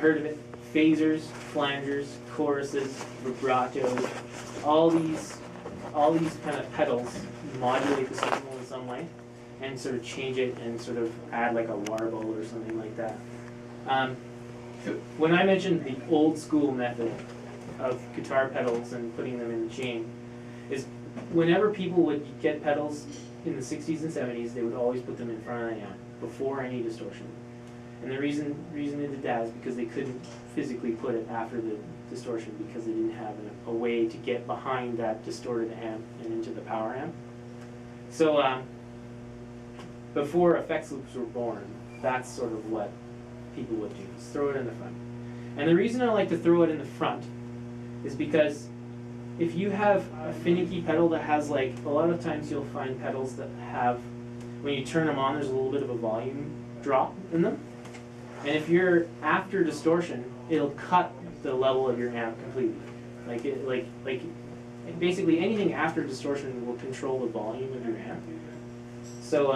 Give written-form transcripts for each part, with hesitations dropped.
heard of it, phasers, flangers, choruses, vibratos, all these kind of pedals modulate the signal in some way and sort of change it and sort of add like a warble or something like that. When I mentioned the old school method of guitar pedals and putting them in the chain, is whenever people would get pedals in the 60s and 70s, they would always put them in front of the amp before any distortion. And the reason they did that is because they couldn't physically put it after the distortion because they didn't have a way to get behind that distorted amp and into the power amp. So before effects loops were born, that's sort of what people would do, is throw it in the front. And the reason I like to throw it in the front is because if you have a finicky pedal that has, like, a lot of times you'll find pedals that have, when you turn them on, there's a little bit of a volume drop in them. And if you're after distortion, it'll cut the level of your amp completely. Like basically anything after distortion will control the volume of your amp. So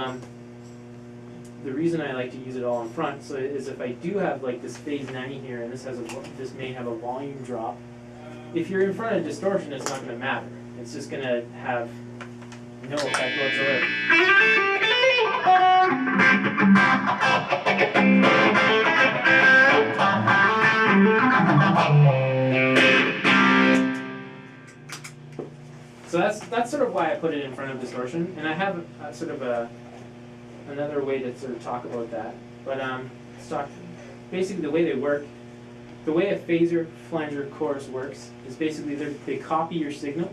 the reason I like to use it all in front is if I do have like this phase 90 here, and this may have a volume drop. If you're in front of distortion, it's not going to matter. It's just going to have no effect whatsoever. So that's sort of why I put it in front of distortion, and I have sort of another way to sort of talk about that. But let's talk basically the way they work. The way a phaser, flanger, chorus works is basically they copy your signal,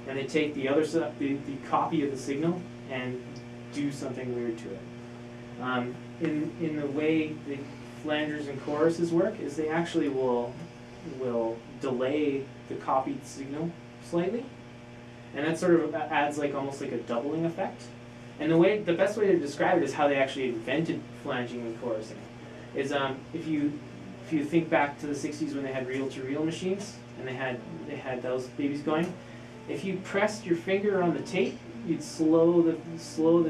and they take the other stuff, the copy of the signal, and do something weird to it. In the way the flangers and choruses work is they actually will delay the copied signal slightly, and that sort of adds like almost like a doubling effect. And the best way to describe it is how they actually invented flanging and chorusing. Is if you think back to the 60s when they had reel-to-reel machines and they had those babies going, if you pressed your finger on the tape, you'd slow the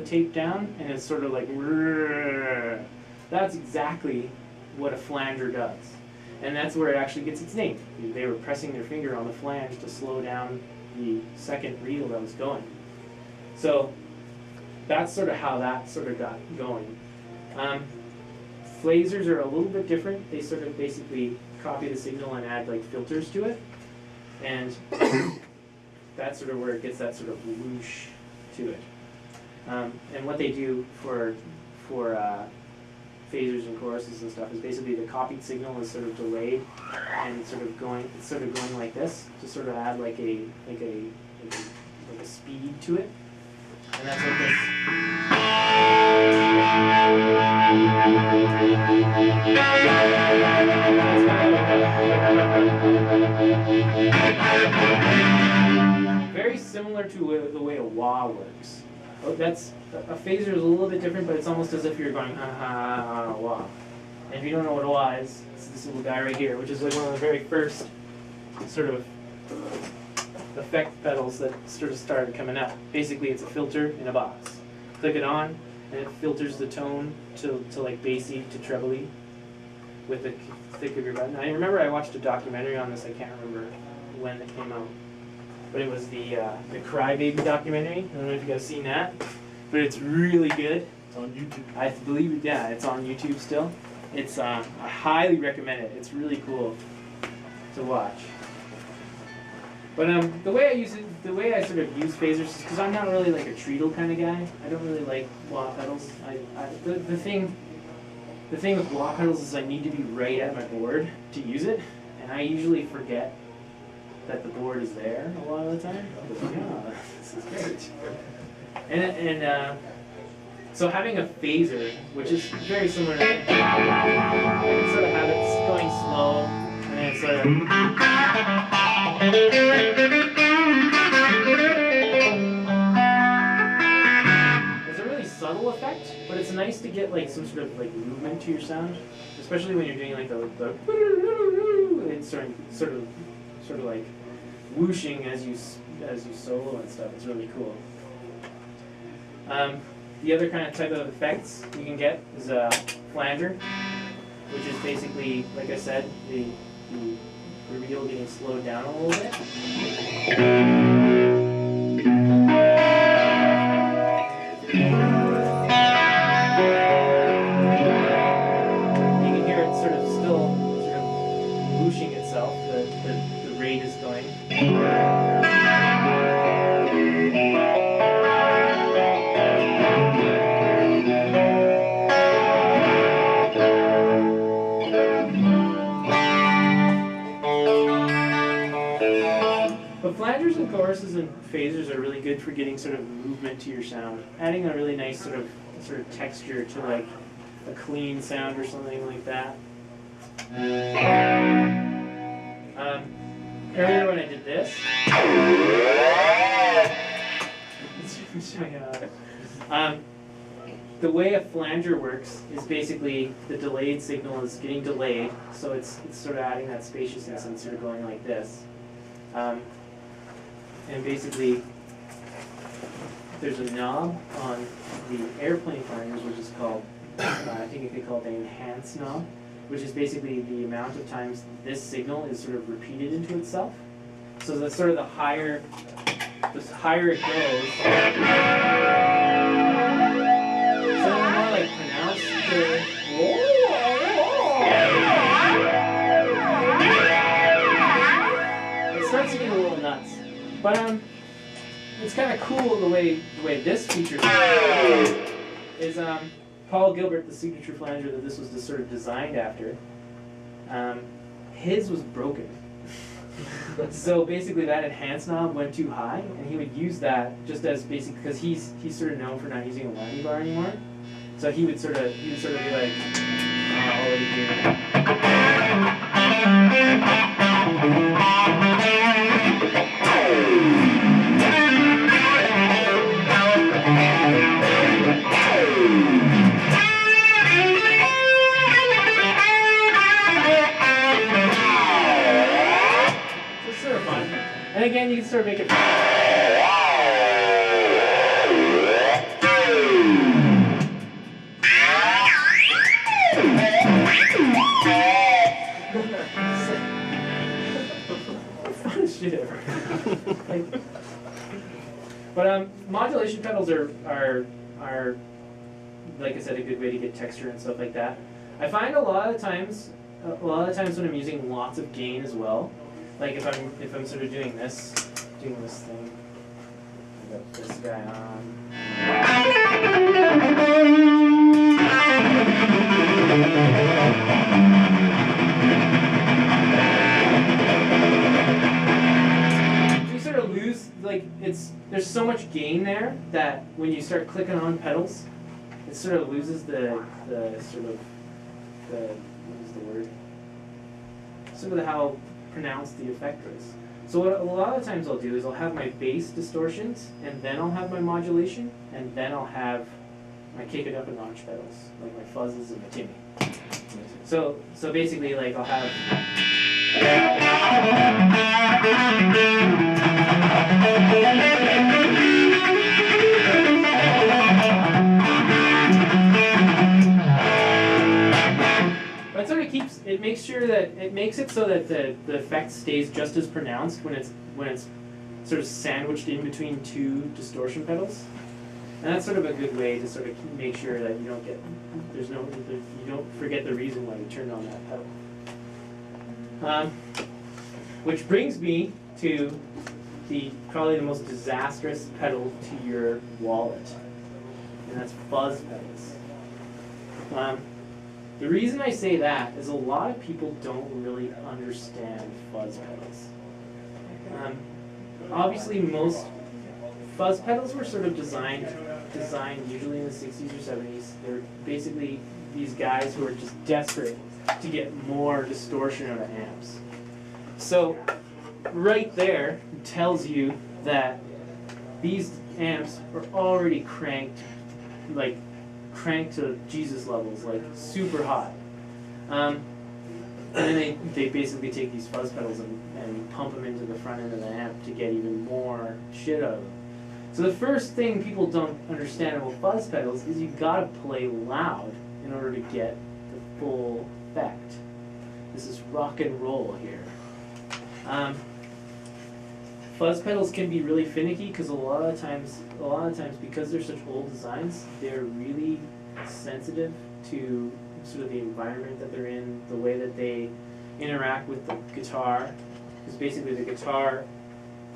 tape down, and it's sort of like rrrr. That's exactly what a flanger does, and that's where it actually gets its name. They were pressing their finger on the flange to slow down the second reel that was going. So that's sort of how that sort of got going. Phasers are a little bit different. They sort of basically copy the signal and add like filters to it, and that's sort of where it gets that sort of whoosh to it. And what they do for phasers and choruses and stuff is basically the copied signal is sort of delayed and sort of going like this to sort of add like a speed to it, and that's what this. Very similar to the way a wah works. That's a phaser is a little bit different, but it's almost as if you're going ha ha ha wah. And if you don't know what a wah is, it's this little guy right here, which is like one of the very first sort of effect pedals that sort of started coming out. Basically, it's a filter in a box. Click it on, and it filters the tone to like bassy to trebly with the thick of your button. I remember I watched a documentary on this. I can't remember when it came out, but it was the Crybaby documentary. I don't know if you guys seen that, but it's really good. It's on YouTube. I believe it. Yeah, it's on YouTube still. It's I highly recommend it. It's really cool to watch. But the way I sort of use phasers is because I'm not really like a treadle kind of guy. I don't really like wah pedals. The thing with wah pedals is I need to be right at my board to use it, and I usually forget that the board is there a lot of the time. Oh, this is great. And so having a phaser, which is very similar to I can sort of have it going slow, and then it's sort of. It's a really subtle effect, but it's nice to get like some sort of like movement to your sound, especially when you're doing like the it's sort of like whooshing as you solo and stuff. It's really cool. The other kind of type of effects you can get is a flanger. which is basically, like I said, the reveal getting slowed down a little bit. You can hear it sort of still whooshing itself. The rate is going. But flangers and choruses and phasers are really good for getting sort of movement to your sound, adding a really nice sort of texture to like a clean sound or something like that. Earlier when I did this, the way a flanger works is basically the delayed signal is getting delayed, so it's sort of adding that spaciousness and sort of going like this. And basically, there's a knob on the airplane flangers, which is called, I think they call it the enhance knob, which is basically the amount of times this signal is sort of repeated into itself. So that's sort of the higher it goes, so the more like pronounced it starts to get a little nuts. But it's kind of cool the way this feature is. Paul Gilbert, the signature flanger that this was just sort of designed after, his was broken. So basically that enhance knob went too high, and he would use that just as basic, because he's sort of known for not using a whammy bar anymore. So he would sort of be like, already doing it. And again, you can sort of make it. Funnest shit ever. But modulation pedals are like I said, a good way to get texture and stuff like that. I find a lot of times when I'm using lots of gain as well. Like if I'm sort of doing this thing, I got this guy on. You sort of lose, like there's so much gain there that when you start clicking on pedals, it sort of loses the sort of what is the word? Sort of how pronounced the effect is. So what a lot of times I'll do is I'll have my bass distortions, and then I'll have my modulation, and then I'll have my kick it up a notch pedals, like my fuzzes and my Timmy. So basically, like I'll have. But it sort of keeps, it makes sure that, it makes it so that the effect stays just as pronounced when it's sort of sandwiched in between two distortion pedals. And that's sort of a good way to sort of make sure that you don't get, you don't forget the reason why you turned on that pedal. Which brings me to probably the most disastrous pedal to your wallet, and that's fuzz pedals. The reason I say that is a lot of people don't really understand fuzz pedals. Obviously, most fuzz pedals were sort of designed usually in the 60s or 70s. They're basically these guys who are just desperate to get more distortion out of amps. So right there tells you that these amps are already cranked to Jesus levels, like super hot. And then they basically take these fuzz pedals and pump them into the front end of the amp to get even more shit out of them. So the first thing people don't understand about fuzz pedals is you gotta play loud in order to get the full effect. This is rock and roll here. Fuzz pedals can be really finicky because a lot of times because they're such old designs, they're really sensitive to sort of the environment that they're in, the way that they interact with the guitar. Because basically the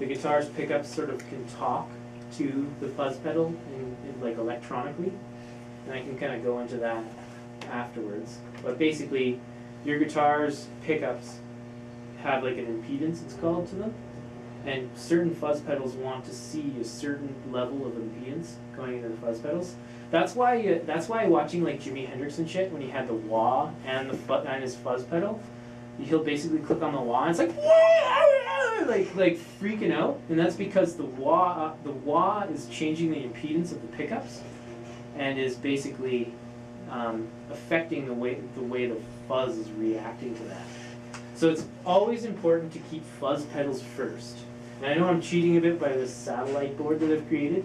guitar's pickups sort of can talk to the fuzz pedal in like electronically, and I can kind of go into that afterwards. But basically, your guitar's pickups have like an impedance, it's called, to them, and certain fuzz pedals want to see a certain level of impedance going into the fuzz pedals. That's why watching like Jimi Hendrix and shit, when he had the wah and his fuzz pedal, he'll basically click on the wah and it's like like freaking out, and that's because the wah is changing the impedance of the pickups and is basically affecting the way the fuzz is reacting to that. So it's always important to keep fuzz pedals first. And I know I'm cheating a bit by this satellite board that I've created,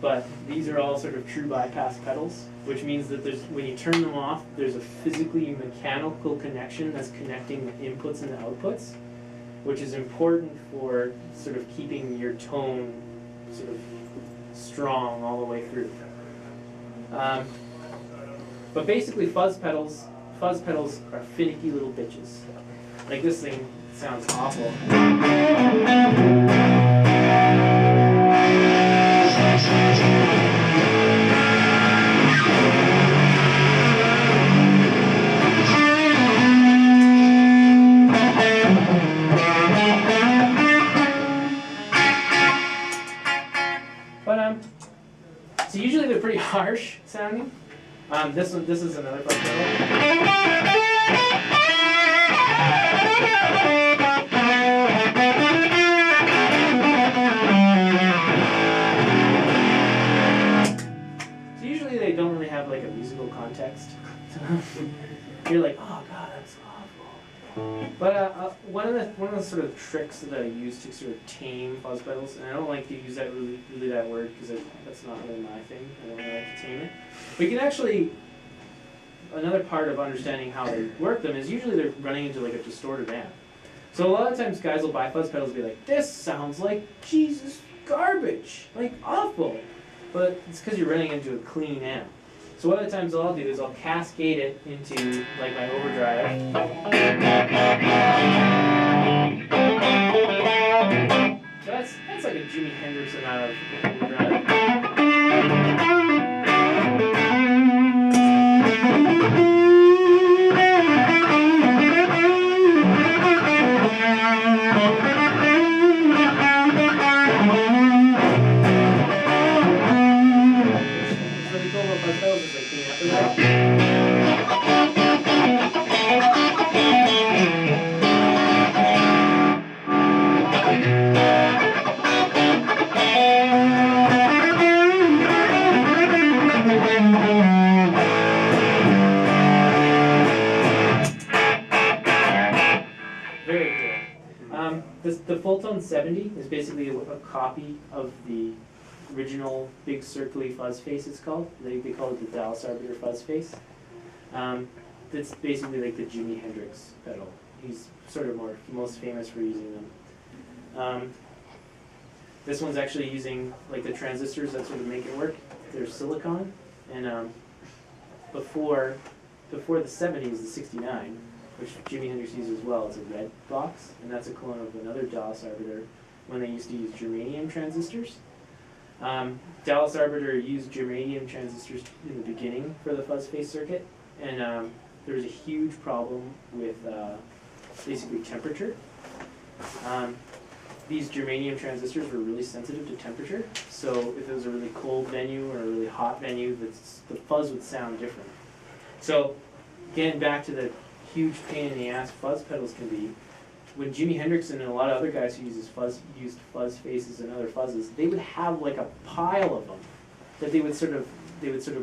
but these are all sort of true bypass pedals, which means that when you turn them off, there's a physically mechanical connection that's connecting the inputs and the outputs, which is important for sort of keeping your tone sort of strong all the way through. But basically fuzz pedals are finicky little bitches. Like this thing sounds awful. But so usually they're pretty harsh sounding. This is another fuzz pedal. So usually they don't really have like a musical context. You're like, oh god, that's awful. But one of the sort of tricks that I use to sort of tame fuzz pedals, and I don't like to use that really that word because that's not really my thing. I don't really like to tame it. But you can actually, another part of understanding how they work them is usually they're running into like a distorted amp. So a lot of times guys will buy fuzz pedals and be like, this sounds like Jesus garbage, like awful. But it's because you're running into a clean amp. So one of the times I'll do is I'll cascade it into like my overdrive. So that's like a Jimi Hendrix amount of overdrive. The Fulltone 70 is basically a copy of the original big circly fuzz face, it's called. They call it the Dallas Arbiter fuzz face. That's basically like the Jimi Hendrix pedal. He's sort of most famous for using them. This one's actually using like the transistors that sort of make it work. They're silicon, and before the 70s, the 69, which Jimi Hendrix used as well, is a red box, and that's a clone of another Dallas Arbiter when they used to use germanium transistors. Dallas Arbiter used germanium transistors in the beginning for the fuzz face circuit, and there was a huge problem with basically temperature. These germanium transistors were really sensitive to temperature, so if it was a really cold venue or a really hot venue, the fuzz would sound different. So getting back to the huge pain in the ass fuzz pedals can be, when Jimi Hendrix and a lot of other guys who used fuzz faces and other fuzzes, they would have like a pile of them that they would sort of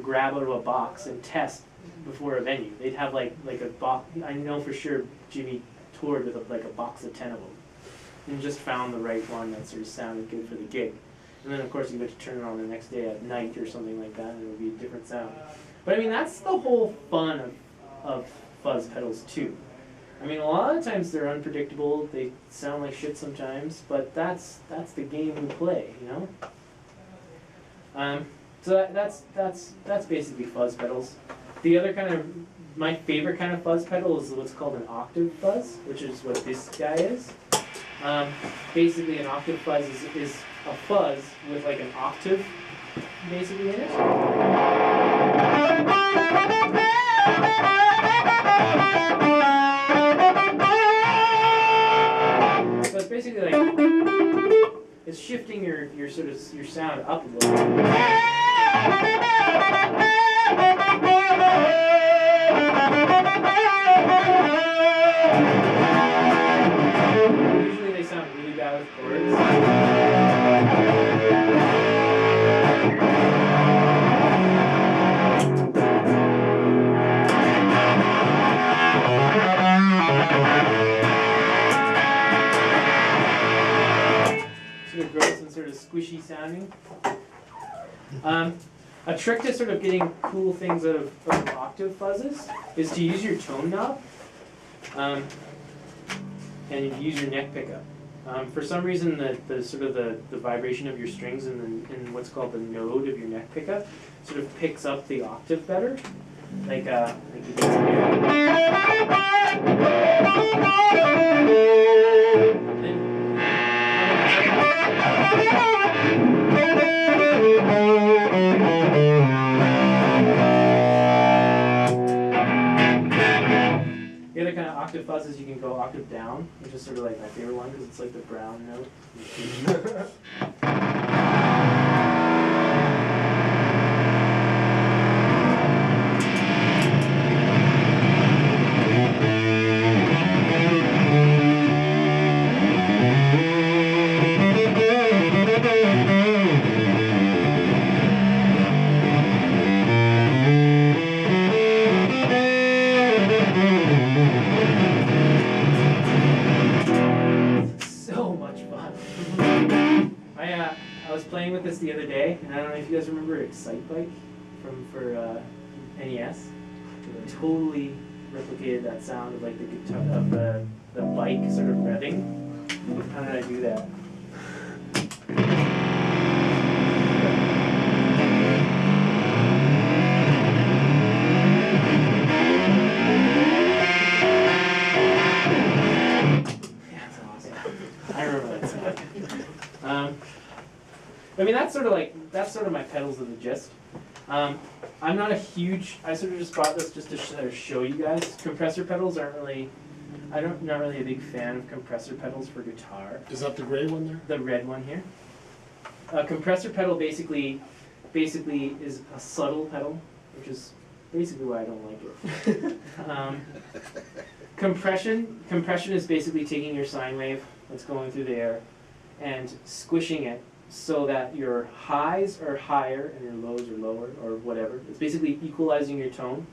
grab out of a box and test before a venue. They'd have like a box. I know for sure Jimmy toured with like a box of 10 of them and just found the right one that sort of sounded good for the gig. And then of course you get to turn it on the next day at night or something like that, and it would be a different sound. But I mean, that's the whole fun of fuzz pedals too. I mean, a lot of times they're unpredictable. They sound like shit sometimes, but that's the game we play, you know. So that's basically fuzz pedals. The other kind of, my favorite kind of fuzz pedal is what's called an octave fuzz, which is what this guy is. Basically, an octave fuzz is a fuzz with like an octave basically in it. So it's basically like it's shifting your sort of your sound up a little bit. Usually they sound really bad with chords. Sort of gross and sort of squishy sounding. A trick to sort of getting cool things out of octave fuzzes is to use your tone knob. And you use your neck pickup. For some reason, the sort of the vibration of your strings and what's called the node of your neck pickup sort of picks up the octave better. Like you can see here. The other kind of octave fuzzes, you can go octave down, which is sort of like my favorite one because it's like the brown note. I was playing with this the other day, and I don't know if you guys remember Excitebike for NES. It totally replicated that sound of like the guitar of the bike sort of revving. How did I do that? Yeah, that's awesome. I remember that sound. I mean, that's sort of my pedals of the gist. I'm not a huge, I sort of just brought this just to sort of show you guys. Compressor pedals aren't really, not really a big fan of compressor pedals for guitar. Is that the gray one there? The red one here. A compressor pedal basically is a subtle pedal, which is basically why I don't like it. Compression is basically taking your sine wave that's going through the air and squishing it so that your highs are higher and your lows are lower, or whatever. It's basically equalizing your tone.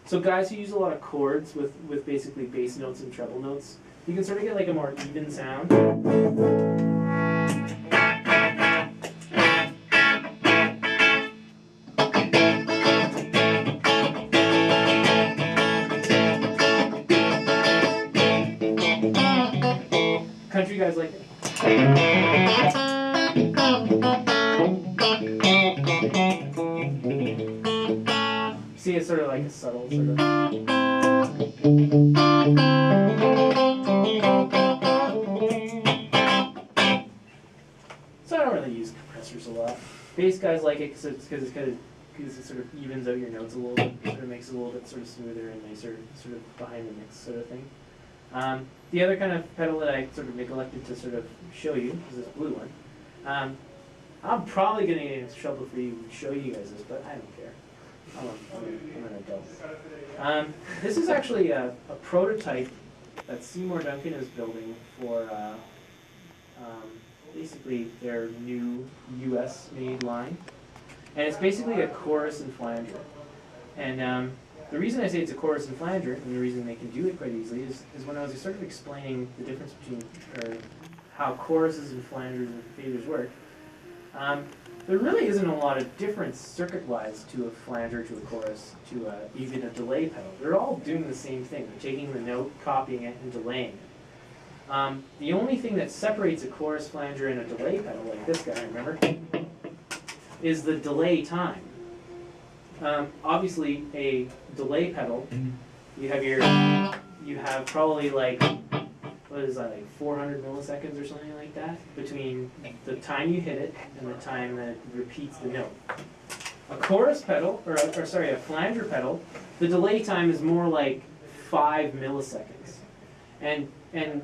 So guys who use a lot of chords with basically bass notes and treble notes, you can sort of get like a more even sound. Country guys like it. See, it's sort of like a subtle sort of. So I don't really use compressors a lot. Bass guys like it because it sort of evens out your notes a little bit, sort of makes it a little bit sort of smoother and nicer, sort of behind the mix sort of thing. The other kind of pedal that I sort of neglected to sort of show you is this blue one. I'm probably going to get into trouble for you to show you guys this, but I don't care. I'm an adult. This is actually a prototype that Seymour Duncan is building for basically their new US-made line. And it's basically a chorus and flanger. And the reason I say it's a chorus and flanger, and the reason they can do it quite easily, is when I was sort of explaining the difference between, or how choruses and flangers and faders work. there really isn't a lot of difference circuit-wise to a flanger, to a chorus, to even a delay pedal. They're all doing the same thing. They're taking the note, copying it, and delaying it. The only thing that separates a chorus flanger and a delay pedal, like this guy, remember, is the delay time. Obviously, a delay pedal, you have probably like, what is that, like 400 milliseconds or something like that, between the time you hit it and the time that it repeats the note. A chorus pedal, or sorry, a flanger pedal, the delay time is more like 5 milliseconds. And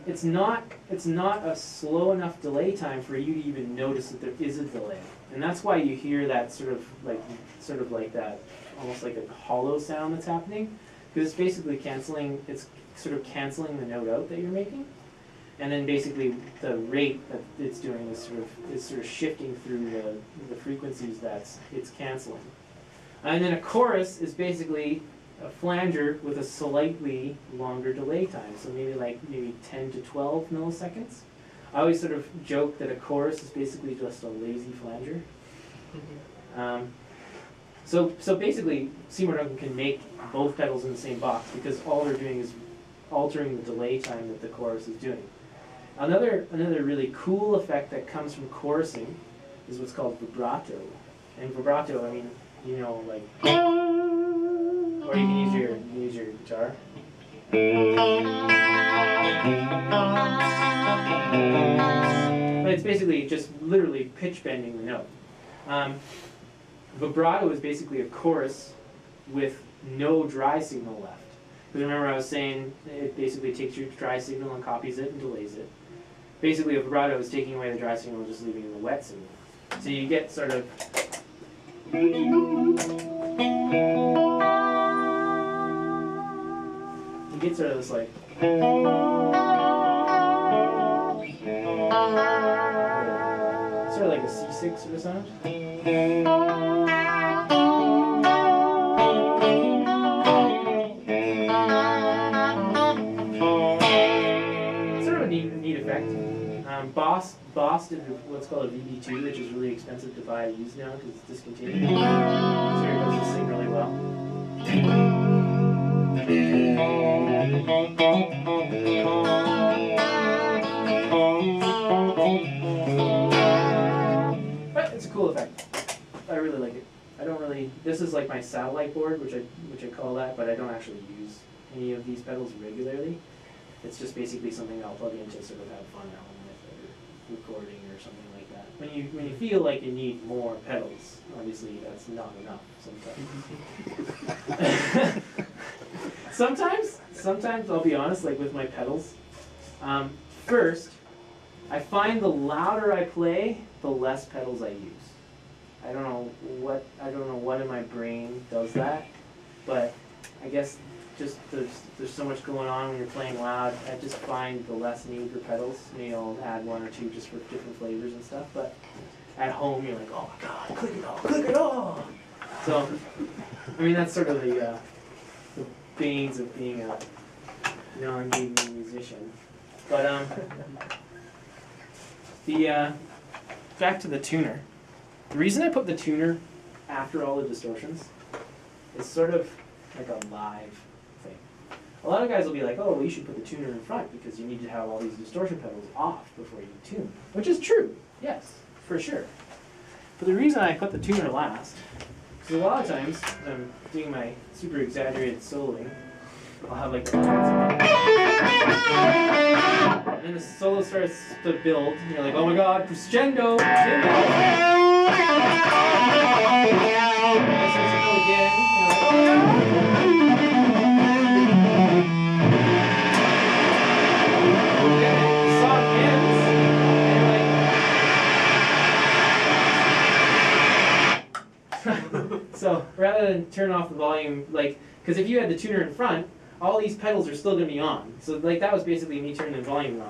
it's not a slow enough delay time for you to even notice that there is a delay. And that's why you hear that sort of like that, almost like a hollow sound that's happening, because it's basically canceling the note out that you're making. And then basically the rate that it's doing is sort of shifting through the frequencies that it's canceling. And then a chorus is basically a flanger with a slightly longer delay time, so maybe 10 to 12 milliseconds. I always sort of joke that a chorus is basically just a lazy flanger. So basically, Seymour Duncan can make both pedals in the same box because all they're doing is altering the delay time that the chorus is doing. Another really cool effect that comes from chorusing is what's called vibrato. And vibrato, I mean, you know, like, or you can use your guitar. But it's basically just literally pitch bending the note. Vibrato is basically a chorus with no dry signal left. Because remember I was saying it basically takes your dry signal and copies it and delays it. Basically a vibrato is taking away the dry signal and just leaving the wet signal. So you get sort of this like sort of like a C6 sort of sound. Sort of a neat effect. Boss did what's called a VB2, which is really expensive to buy used now because it's discontinued. So it does this thing really well. But it's a cool effect. I really like it. This is like my satellite board, which I call that, but I don't actually use any of these pedals regularly. It's just basically something I'll plug in to sort of have fun at home with, or recording or something like that. When you feel like you need more pedals, obviously that's not enough sometimes. Sometimes I'll be honest, like with my pedals. First, I find the louder I play, the less pedals I use. I don't know what in my brain does that, but I guess just there's so much going on when you're playing loud. I just find the less need for pedals. Maybe I'll add one or two just for different flavors and stuff. But at home, you're like, oh my god, click it all. So, I mean, that's sort of the banes of being a non-gaming musician. But back to the tuner. The reason I put the tuner after all the distortions is sort of like a live thing. A lot of guys will be like, oh, well, you should put the tuner in front because you need to have all these distortion pedals off before you tune. Which is true, yes, for sure. But the reason I put the tuner last is a lot of times when I'm doing my super exaggerated soloing, I'll have like the and then the solo starts to build, and you're like, oh my god, crescendo, crescendo. So rather than turn off the volume, like, because if you had the tuner in front, all these pedals are still going to be on. So like that was basically me turning the volume on.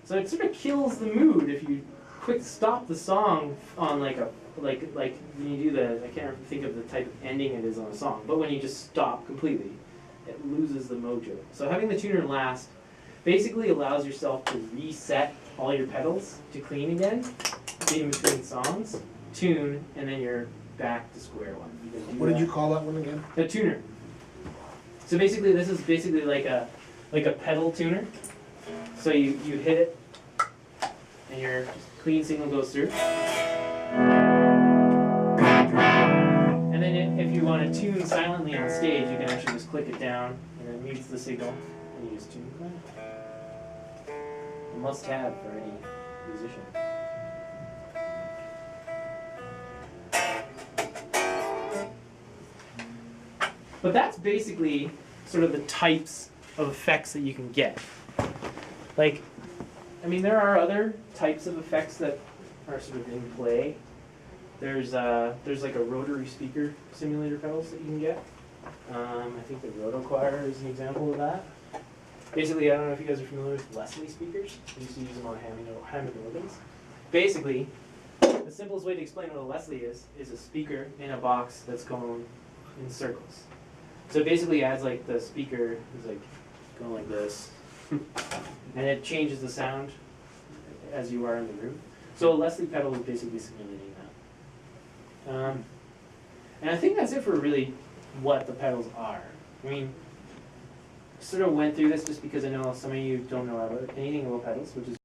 So it sort of kills the mood if you quick stop the song on like when you do the, I can't think of the type of ending it is on a song, but when you just stop completely, it loses the mojo. So having the tuner last basically allows yourself to reset all your pedals to clean again, in between songs, tune, and then you're back to square one. What did you call that one again? A tuner. So basically, this is basically like a pedal tuner. So you hit it, and your clean signal goes through. And then if you want to tune silently on stage, you can actually just click it down, and it mutes the signal, and you just tune it. A must-have for any musician. But that's basically sort of the types of effects that you can get. Like, I mean, there are other types of effects that are sort of in play. There's like a rotary speaker simulator pedals that you can get. I think the RotoChoir is an example of that. Basically, I don't know if you guys are familiar with Leslie speakers. I used to use them on Hammond organs. Basically, the simplest way to explain what a Leslie is a speaker in a box that's going in circles. So it basically adds like the speaker is like going like this, and it changes the sound as you are in the room. So a Leslie pedal is basically simulating that. And I think that's it for really what the pedals are. I mean, I sort of went through this just because I know some of you don't know anything about pedals, which is